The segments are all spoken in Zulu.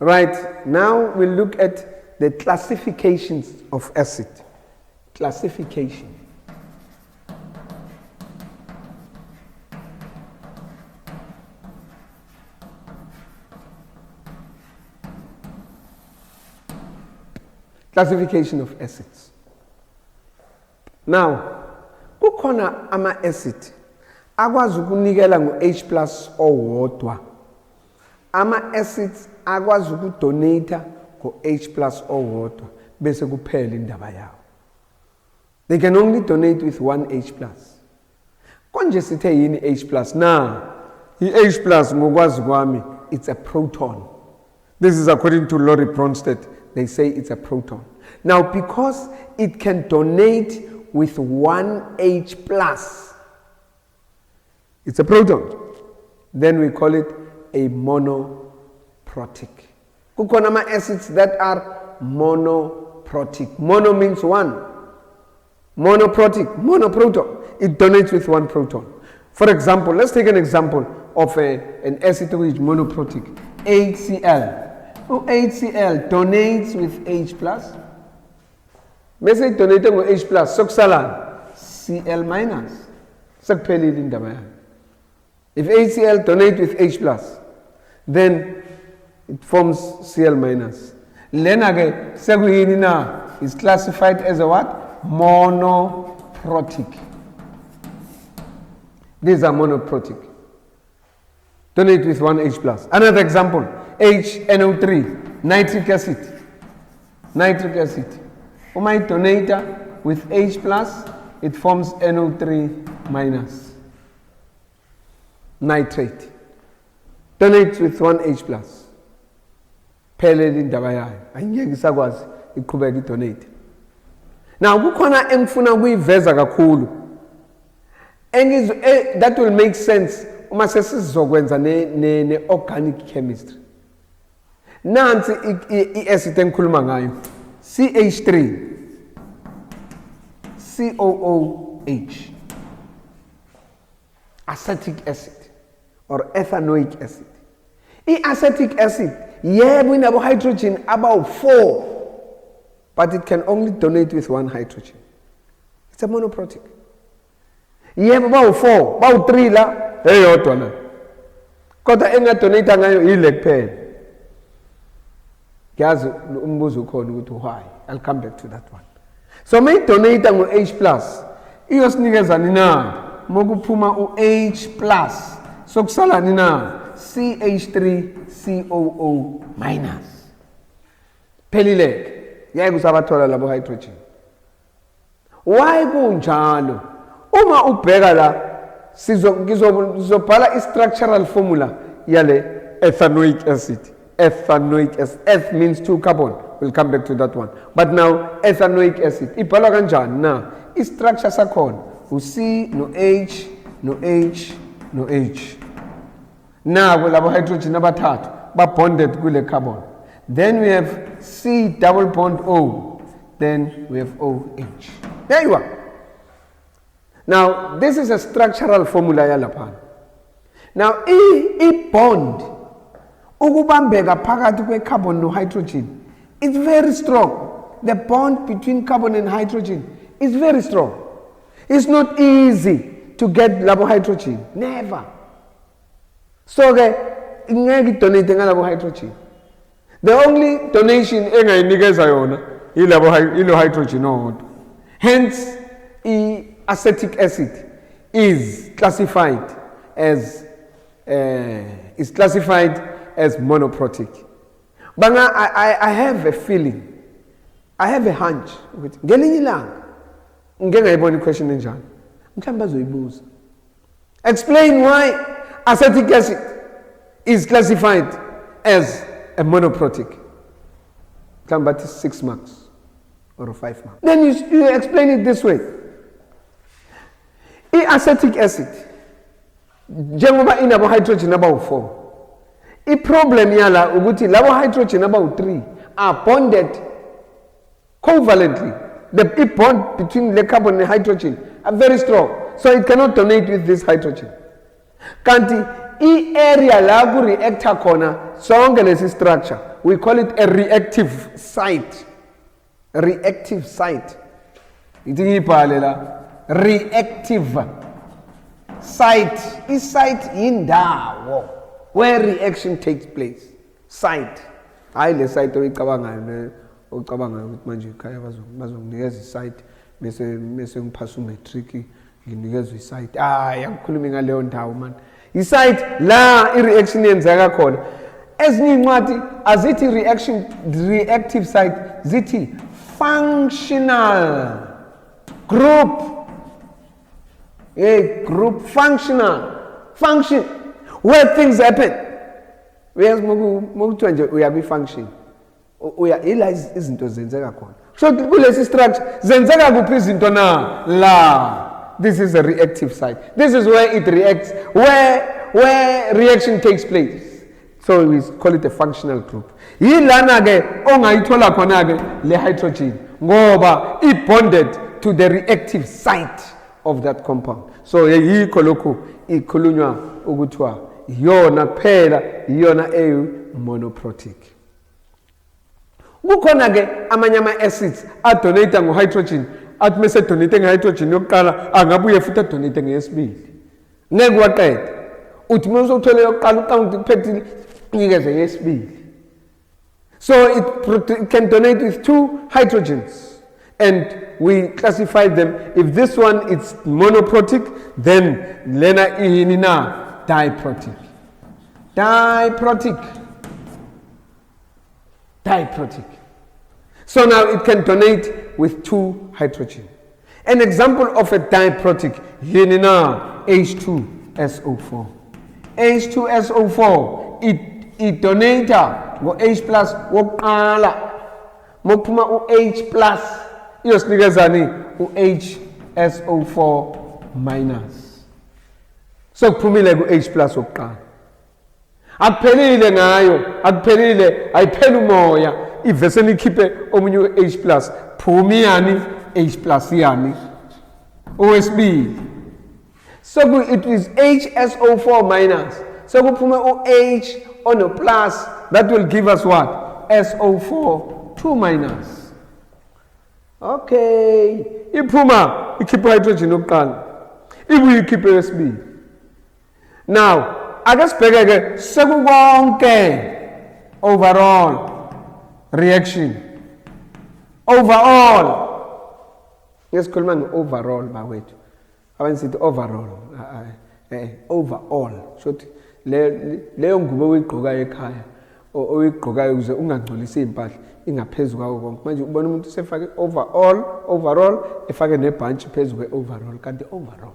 Right, now we'll look at the classifications of acid. Classification. Classification of acids. Now, kukhona ama-acid akwazi ukunikela ngo-H plus owodwa. Ama-acids akwazi ukudonata ngo-H plus owodwa bese kuphela indaba yawo. They can only donate with one H plus. Konje sithe yini H plus? Now, i-H plus ngokwazi kwami, it's a proton. This is according to Laurie Bronsted. They say it's a proton. Now, because it can donate with one H plus, it's a proton. Then we call it a monoprotic. Kukhona ama-acids that are monoprotic. Mono means one. Monoprotic, monoproton. It donates with one proton. For example, let's take an example of an acid which is monoprotic. HCl. HCl donates with H plus. Mese donating with H plus, sokusalana Cl minus. Sekuphelile indaba yakhe. If HCl donates with H plus, then it forms Cl minus. Lena ke sekuyini na is classified as a what? Monoprotic. These are monoprotic. Donate with one H plus. Another example, HNO3, nitric acid. Nitric acid. My donator with H plus, it forms NO3 minus. Nitrate. Donate with one H plus. Phelele indaba yayo. Angeke isakwazi iqhubeka idonate. Now kukhona engifuna ukuyiveza kakhulu. That will make sense uma sesizokwenza ne organic chemistry. Nansi i-acid engikhuluma ngayo. CH3 COOH, acetic acid or ethanoic acid. Acetic acid, yebo inabo hydrogen about 4, but it can only donate with one hydrogen. It's a monoprotic. Yebo about 4, about 3 la eyodwa na. Kodwa engadonate ngayo ile kuphela. Why? I'll come back to that one. So may donate with H plus. Iyosinikeza nina mokuphuma u-H plus. So kusala nina CH3COO minus. Phelileke. Yeke usabathola labo hydrogen. Why kunjalo? Uma ubheka la sizobhala i-structural formula yale ethanoic acid. Ethanoic acid. Eth means 2 carbon. We'll come back to that one. But now, ethanoic acid. Ibhalwa kanjani na? I-structure sakhona u-C no H no H no H. Now, labo hydrogen abathathu ba bonded kule carbon. Then we have C double bond O. Then we have OH. There you are. Now, this is a structural formula yalapha. Now, I bond ukubambeka phakathi kwe-carbon no-hydrogen, it's very strong. The bond between carbon and hydrogen is very strong. It's not easy to get labo hydrogen. Never. So, ingeke donate ngalabo hydrogen. The only donation engayinikeza yona ilo hydrogen owodwa. Hence, acetic acid is classified as monoprotic. But I have a feeling, I have a hunch. Ngelinye ilanga ngeke ngayibona question enjalo. Mhlawumbe bazoyibuza. Explain why acetic acid is classified as a monoprotic. Mhlawumbe bathi 6 marks or 5 marks. Then you explain it this way. Acetic acid, njengoba inabo hydrogen about 4. I-problem yala ukuthi labo hydrogen about 3 are bonded covalently. The bond between the carbon and hydrogen are very strong, so it cannot donate with this hydrogen. Kanti i-area la ku-reactor khona sonke lesi structure we call it a reactive site. Reactive site. Ithi ngibhale la reactive site. I-site indawo where reaction takes place. Site. Hayi le site oyicabangayo ukuthi manje ekhaya bazonginikeza i-site bese ngiphasa umatric nginikezwe i-site. Hayi angikhulumi ngaleyo ndawo man. I-site la i-reaction yenzeka khona. Ezinye incwadi azithi reactive site zithi functional group. Group functional function where things happen. Uyazi mokuthiwa nje uya kwi-function ila izinto zenzeka khona. So kulesi structure zenzeka kuphi izinto na la. This is a reactive site. This is where it reacts, where reaction takes place. So we call it a functional group. Yilana ke ongayithola khona ke le hydrogen ngoba it bonded to the reactive site of that compound. So yikho lokho ikhulunywa ukuthiwa iyona kuphela iyona monoprotic. Kukhona ke amanye ama-acids adonate ngo-hydrogen athi mase donate nge-hydrogen yokuqala angabuye futhi adonate ngeyesibili. Ngeke waqeda. Uthi mase uthole yokuqala uqala ukuphethe nikeze ngeyesibili. So it can donate with 2 hydrogens. And we classify them. If this one is monoprotic, then lena ini na diprotic. Diprotic. So now it can donate with 2 hydrogen. An example of a diprotic yini na H2SO4. H2SO4 it donata go H plus wokuqala mokuphuma u-H plus iyosinikeza u-HSO4 minus. So kuphumile ku-H plus wokuqala. Akuphelile ngayo, akuphelile, ayipheli umoya. Ivese nikhiphe omunye u-H plus, phumi yani H plus yani owesibili. So it is HSO4 minus. So kuphume u-H on a plus, that will give us what? SO4 2 minus. Okay, iphuma ikhipha hydrogen yokuqala ibuye ikhiphe yesibili. Now ake sibheke ke sekukonke overall reaction. Overall yesikhuluma nge-overall bawethu abanye sithi overall overall shothi leyo ngubo oyigqokayo ekhaya oyigqokayo ukuze ungangcolisi impahla ingaphezulu kwawo konke. Manje ubona umuntu sefake overall efake nebhantshi phezulu kwe-overall kanti overall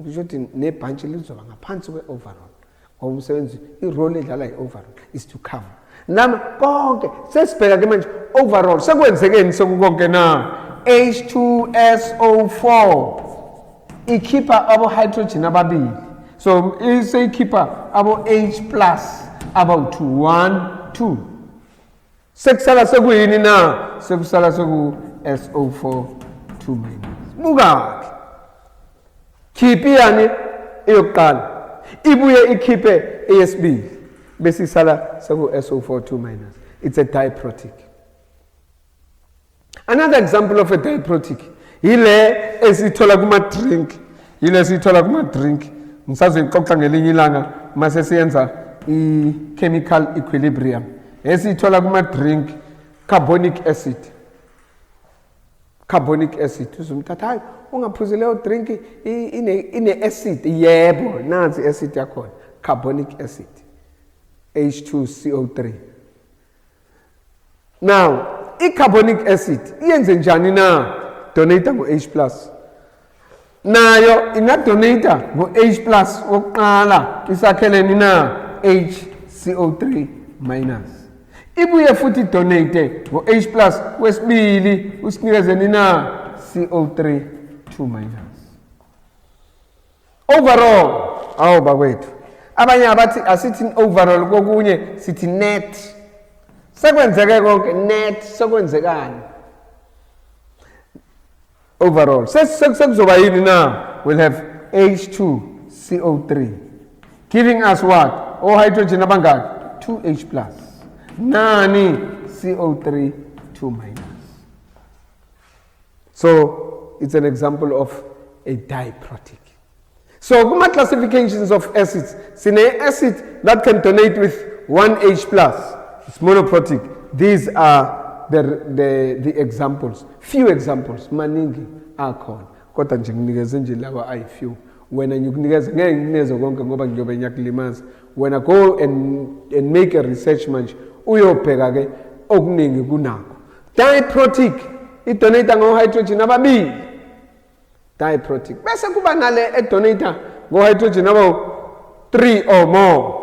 ushothi nebhantshi lizoba ngaphansi kwe-overall ngoba umsebenzi irole edlala i-overall is to cover. Nami konke sesibheka ke manje overall sekwenzekeni sekukonke na H2SO4 ikhipha abo hydrogen ababili. So iseyikhipha abo H plus about 1 2. Sekusala sekuyini na sekusala seku SO4 2 minus. Buka khiphi yani eyokuqala ibuye ikhiphe eyesibili bese isala seku SO4 2 minus. It's a diprotic. Another example of a diprotic ile esithola kuma drink, ile esithola kuma drink ngisazoyixoxa ngelinye ilanga mase siyenza i-chemical equilibrium. Esithola kuma drink carbonic acid. Uzumthatha hayi ungaphuzi leyo drink ine acid. Yebo nansi acid yakhona carbonic acid H2CO3. Now i-carbonic acid iyenze njani na? Donate ngo H plus. Nayo ingadonata ngo H plus wokuqala isakheleni na HCO3 minus. Ibuye futhi donate ngo H plus wesibili usinikezeni na CO3 2 minus. Overall awu bakwethu abanye abathi asithi overall kokunye sithi net. Sekwenzeke konke net sekwenzekani overall sekuzoba yini na we'll have H2CO3 Giving us what? Oh, hydrogen abangaki? 2H plus. Nani? CO3, 2 minus. So, it's an example of a diprotic. So, kuma classifications of acids. Sine acid that can donate with 1H plus. It's monoprotic. These are the examples. Few examples. Maningi akhona. Kodwa nje nginikeze nje lawa ayi few. Wena ngikunikeza ngeke nginikeze konke ngoba ngiyobe ngiyakulimaza. When I go and make a research manje uyobheka ke okuningi kunakho. Diprotic idonata ngo-hydrogen ababili. Diprotic. Bese kuba nale edonata ngo-hydrogen aba-3 or more.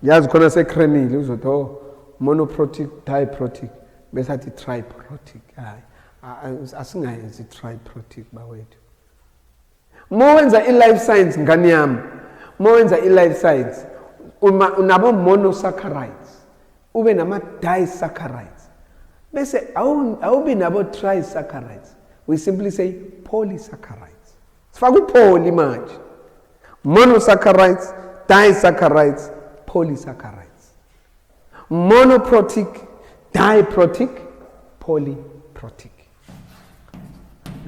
Yazi khona sekhremile uzothi oh monoprotic, diprotic, bese athi triprotic. Hayi asingayenzi triprotic bawethu. Mowenza i-life science ngani yami. Mowenza i-life science unabo monosaccharides ube nama disaccharides bese awubi nabo trisaccharides. We simply say polysaccharides. Sifaka upoly manje. Monosaccharides, disaccharides, polysaccharides. Monoprotic, diprotic, polyprotic.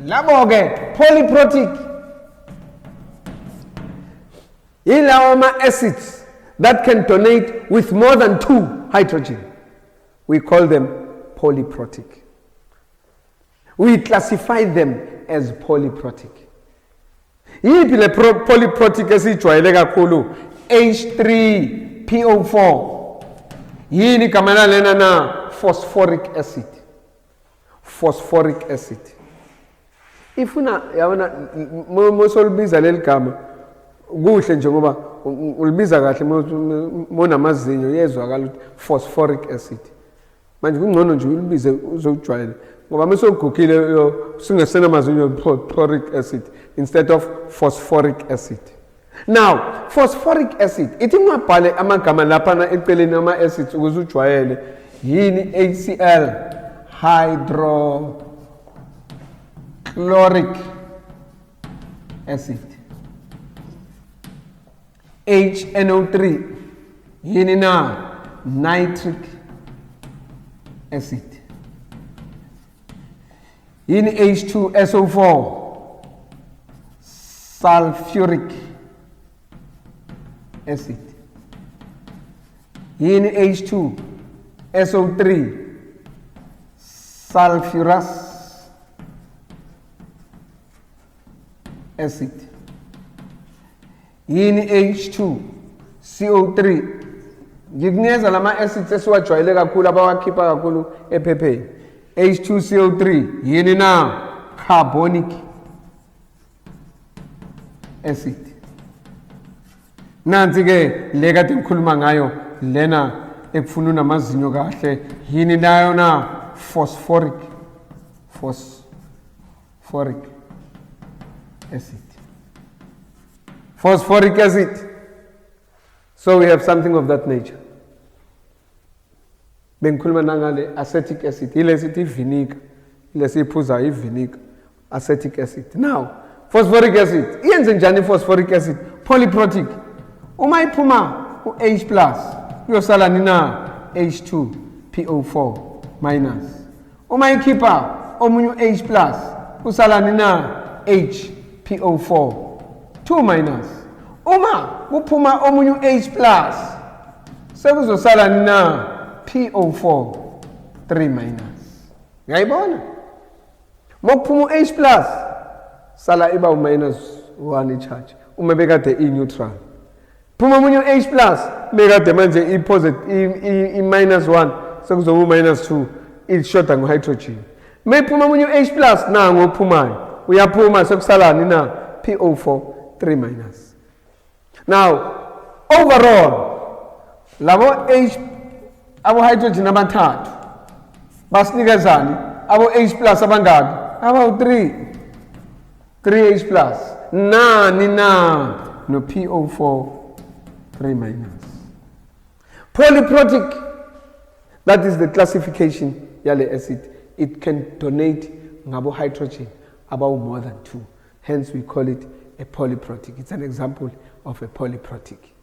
Labo ke polyprotic ilawa acids that can donate with more than 2 hydrogen. We call them polyprotic. We classify them as polyprotic. Yiphi le polyprotic esijwayele kakhulu? H3PO4. Yini kamana lena na? Phosphoric acid. Phosphoric acid. Ifuna yabona mosolbiza leli gama kuhle nje ngoba ulibiza kahle monamazinyo yezwakala ukuthi phosphoric acid. Manje kungcono nje ulibize uzojwayela ngoba mesogugile singesena mazinyo phosphoric acid instead of phosphoric acid. Now, phosphoric acid ithi ngabhale amagama lapha eceleni ama acids ukuze ujwayele yini HCl hydrochloric acid. HNO3 yini na nitric acid. Yini H2SO4 sulfuric acid. Yini H2SO3 sulfurous acid. Yini H2CO3 ngikunikeza lama acids esiwajwayele kakhulu abawakhipha kakhulu ephepheni. H2CO3 yini na carbonic acid. Nansi ke le kade ngikhuluma ngayo lena ekufuna unamazinyo kahle yini nayo na phosphoric acid. Phosphoric acid. So we have something of that nature. Bengikhuluma nangale acetic acid. Ile sithi vinegar. Ile siphuza ivinegar. Acetic acid. Now, phosphoric acid. Iyenze njani phosphoric acid? Polyprotic. Uma iphuma u-H plus uyosala nina H2PO4 minus. Uma ikhipha omunye u-H plus usala nina HPO4 2 minus. Uma kuphuma omunye u-H plus sekuzosala nina PO4 3 minus. Ngayibona? Mokuphuma u-H plus sala iba u-minus 1 i-charge. Uma bekade i-neutral. Phuma omunye u-H plus bekade manje i-positive i-minus 1 sekuzoba u-minus 2 ishoda ngo-hydrogen. Mephuma omunye u-H plus nango ophumayo. Uyaphuma sekusalani na PO4 3 minus. Now, overall, labo abo hydrogen abathathu basinikezani abo H plus abangaki abo 3H plus nani na no PO4 3 minus. Polyprotic, that is the classification yale acid. It can donate ngabo hydrogen about more than 2. Hence we call it a polyprotic. It's an example of a polyprotic.